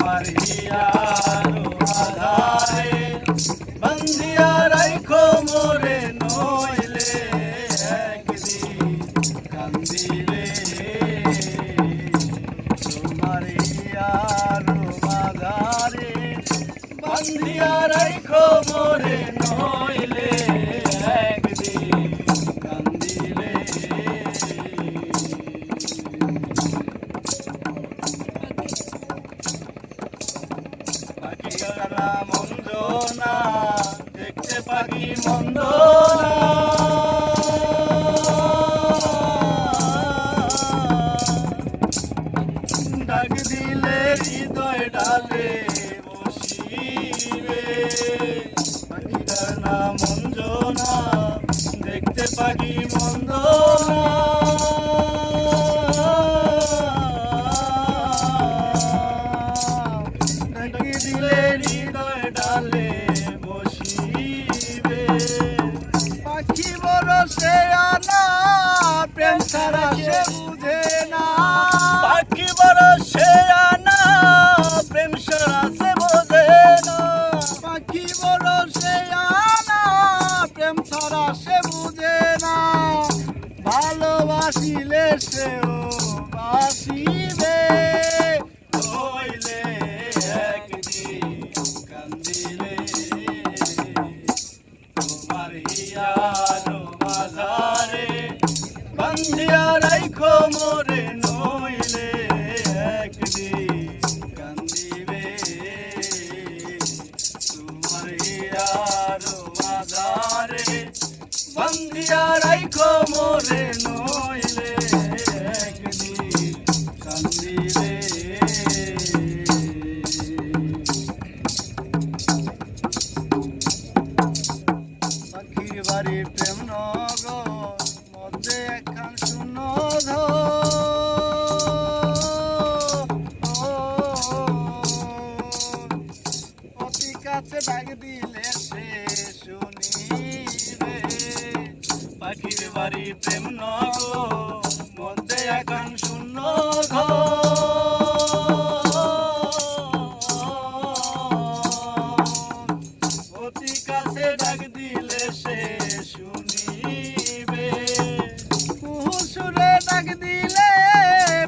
তোমার হিয়ার আধারে বান্ধিয়া রাইখো মোরে, নইলে একদিন কান্দিবে। তোমার হিয়ার আধারে বান্ধিয়া রাইখো মোরে, নইলে একদিন কান্দিবে। পাখি গানা মন্দ না, দেখতে পাখি মন্দ না, ডাক দিলে হৃদয় ডালে বসিবে। পাখি গানা মন্দ না, দেখতে পাখি মন্দ না, দিলে হৃদয় ডালে বসিবে। পাখি বরসে আনা, প্রেম ছাড়া সে বুঝে না। পাখি বরসে আনা, প্রেম ছাড়া সে বোঝে না। পাখি বরসে আনা, প্রেম ছাড়া সে বুঝে না। ভালোবাসিলে সেও বাসিবে, তোমার হিয়ার মাঝারে বান্ধিয়া রাইখো মোরে, নইলে একদিন কান্দিবে। তোমার হিয়ার মাঝারে বান্ধিয়া রাইখো মোরে, নইলে একদিন কান্দিবে। বাড়ি প্রেম নগর মধ্যে একখান শূন্য অতি কাছে ডাক দিলে সে শুনিবে। পাখির বাড়ি প্রেম নগর মধ্যে একখান শূন্য অতি কাছে ডাক দিলে সে শুনিবে। কুহু সুরে ডাক দিলে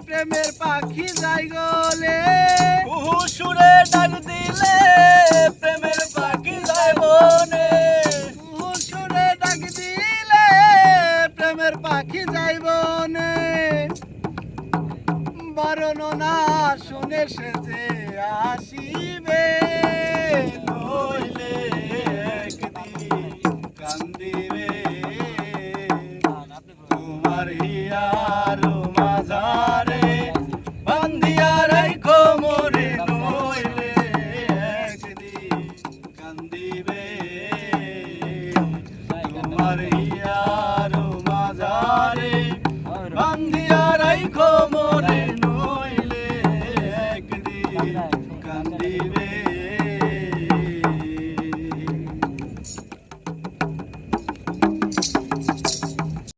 প্রেমের পাখি যাই গলে। কুহু সুরে ডাক দিলে প্রেমের পাখি যাই বনে। কুহু সুরে ডাক দিলে প্রেমের পাখি যাই বনে। বারণ না শুনে সে যে আসিবে, নইলে একদিন কান্দিবে। তোমার হিয়ার মাঝারে বান্ধিয়া রাইখো মোরে, নইলে একদিন কান্দিবে। তোমার